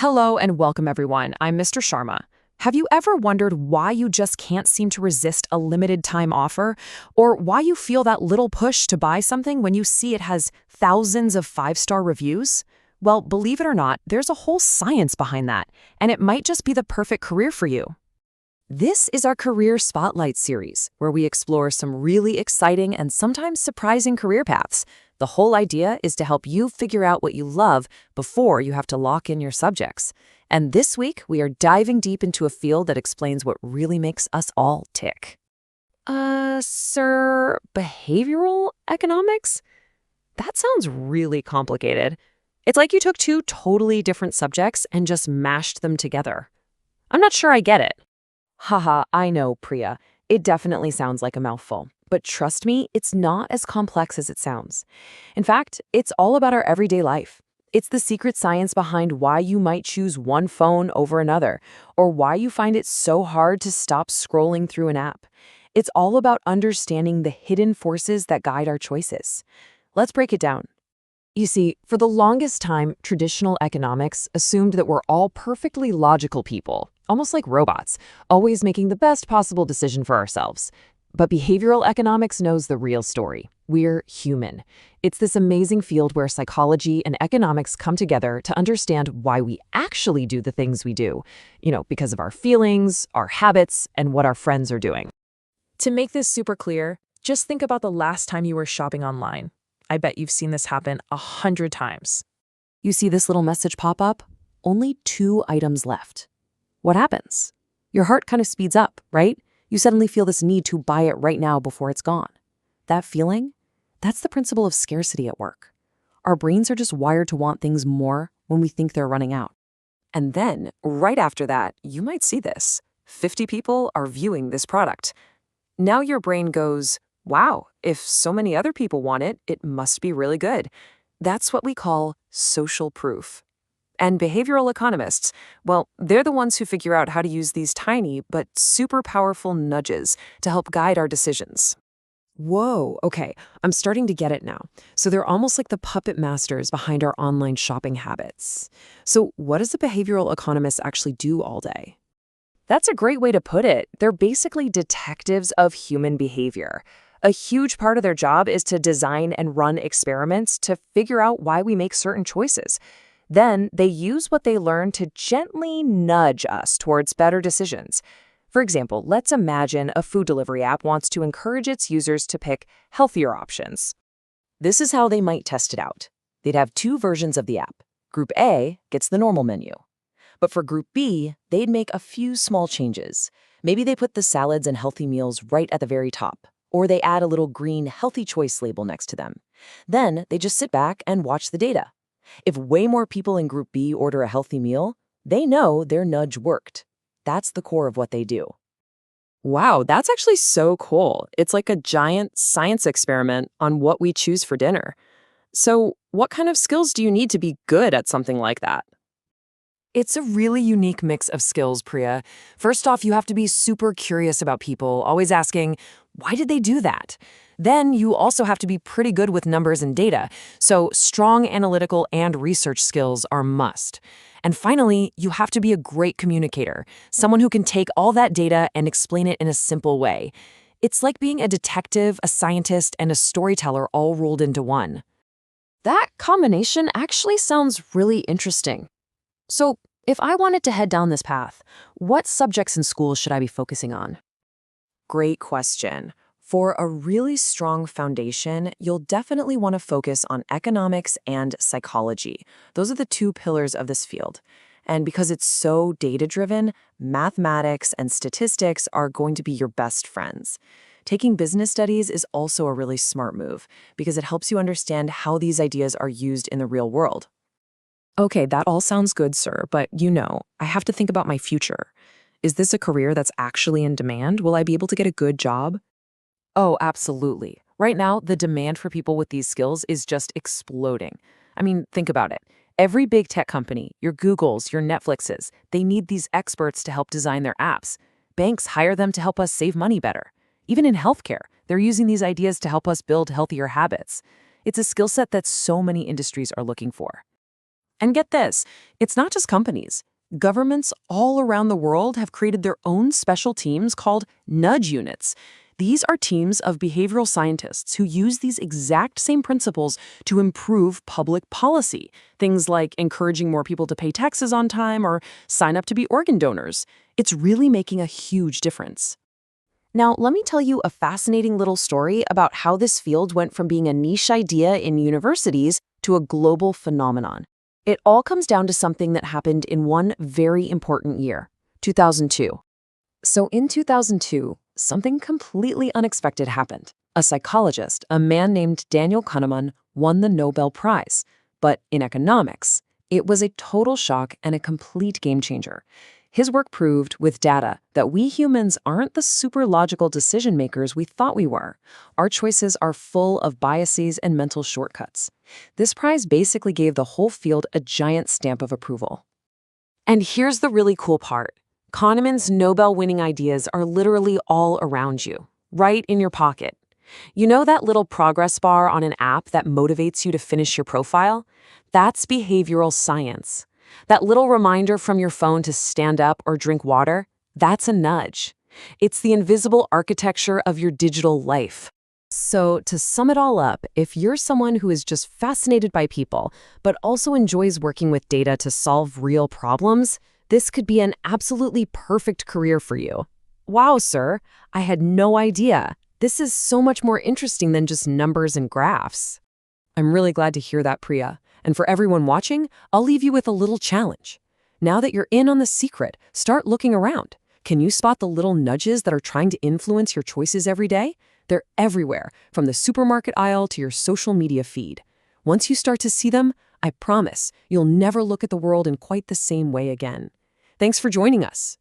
Hello and welcome, everyone. I'm Mr. Sharma. Have you ever wondered why you just can't seem to resist a limited time offer? Or why you feel that little push to buy something when you see it has thousands of five-star reviews? Well, believe it or not, there's a whole science behind that, and it might just be the perfect career for you. This is our Career Spotlight series, where we explore some really exciting and sometimes surprising career paths. The whole idea is to help you figure out what you love before you have to lock in your subjects. And this week, we are diving deep into a field that explains what really makes us all tick. Sir, behavioral economics? That sounds really complicated. It's like you took two totally different subjects and just mashed them together. I'm not sure I get it. Haha, I know, Priya. It definitely sounds like a mouthful. But trust me, it's not as complex as it sounds. In fact, it's all about our everyday life. It's the secret science behind why you might choose one phone over another, or why you find it so hard to stop scrolling through an app. It's all about understanding the hidden forces that guide our choices. Let's break it down. You see, for the longest time, traditional economics assumed that we're all perfectly logical people, almost like robots, always making the best possible decision for ourselves. But behavioral economics knows the real story. We're human. It's this amazing field where psychology and economics come together to understand why we actually do the things we do, because of our feelings, our habits, and what our friends are doing. To make this super clear, just think about the last time you were shopping online. I bet you've seen this happen 100 times. You see this little message pop up? Only 2 items left. What happens? Your heart kind of speeds up, right? You suddenly feel this need to buy it right now before it's gone. That feeling? That's the principle of scarcity at work. Our brains are just wired to want things more when we think they're running out. And then, right after that, you might see this. 50 people are viewing this product. Now your brain goes, wow, if so many other people want it, it must be really good. That's what we call social proof. And behavioral economists, well, they're the ones who figure out how to use these tiny but super powerful nudges to help guide our decisions. Whoa, okay, I'm starting to get it now. So they're almost like the puppet masters behind our online shopping habits. So what does a behavioral economist actually do all day? That's a great way to put it. They're basically detectives of human behavior. A huge part of their job is to design and run experiments to figure out why we make certain choices. Then they use what they learn to gently nudge us towards better decisions. For example, let's imagine a food delivery app wants to encourage its users to pick healthier options. This is how they might test it out. They'd have 2 versions of the app. Group A gets the normal menu. But for Group B, they'd make a few small changes. Maybe they put the salads and healthy meals right at the very top, or they add a little green healthy choice label next to them. Then they just sit back and watch the data. If way more people in Group B order a healthy meal, they know their nudge worked. That's the core of what they do. Wow, that's actually so cool. It's like a giant science experiment on what we choose for dinner. So, what kind of skills do you need to be good at something like that? It's a really unique mix of skills, Priya. First off, you have to be super curious about people, always asking, why did they do that? Then you also have to be pretty good with numbers and data, so strong analytical and research skills are must. And finally, you have to be a great communicator, someone who can take all that data and explain it in a simple way. It's like being a detective, a scientist, and a storyteller all rolled into one. That combination actually sounds really interesting. So, if I wanted to head down this path, what subjects in school should I be focusing on? Great question. For a really strong foundation, you'll definitely want to focus on economics and psychology. Those are the 2 pillars of this field. And because it's so data-driven, mathematics and statistics are going to be your best friends. Taking business studies is also a really smart move because it helps you understand how these ideas are used in the real world. Okay, that all sounds good, sir, but I have to think about my future. Is this a career that's actually in demand? Will I be able to get a good job? Oh, absolutely. Right now, the demand for people with these skills is just exploding. I mean, think about it. Every big tech company, your Googles, your Netflixes, they need these experts to help design their apps. Banks hire them to help us save money better. Even in healthcare, they're using these ideas to help us build healthier habits. It's a skill set that so many industries are looking for. And get this, it's not just companies. Governments all around the world have created their own special teams called nudge units. These are teams of behavioral scientists who use these exact same principles to improve public policy. Things like encouraging more people to pay taxes on time or sign up to be organ donors. It's really making a huge difference. Now, let me tell you a fascinating little story about how this field went from being a niche idea in universities to a global phenomenon. It all comes down to something that happened in one very important year, 2002. So in 2002, something completely unexpected happened. A psychologist, a man named Daniel Kahneman, won the Nobel Prize. But in economics, it was a total shock and a complete game changer. His work proved, with data, that we humans aren't the super logical decision makers we thought we were. Our choices are full of biases and mental shortcuts. This prize basically gave the whole field a giant stamp of approval. And here's the really cool part. Kahneman's Nobel-winning ideas are literally all around you, right in your pocket. You know that little progress bar on an app that motivates you to finish your profile? That's behavioral science. That little reminder from your phone to stand up or drink water? That's a nudge. It's the invisible architecture of your digital life. So, to sum it all up, if you're someone who is just fascinated by people, but also enjoys working with data to solve real problems, this could be an absolutely perfect career for you. Wow, sir, I had no idea. This is so much more interesting than just numbers and graphs. I'm really glad to hear that, Priya. And for everyone watching, I'll leave you with a little challenge. Now that you're in on the secret, start looking around. Can you spot the little nudges that are trying to influence your choices every day? They're everywhere, from the supermarket aisle to your social media feed. Once you start to see them, I promise you'll never look at the world in quite the same way again. Thanks for joining us.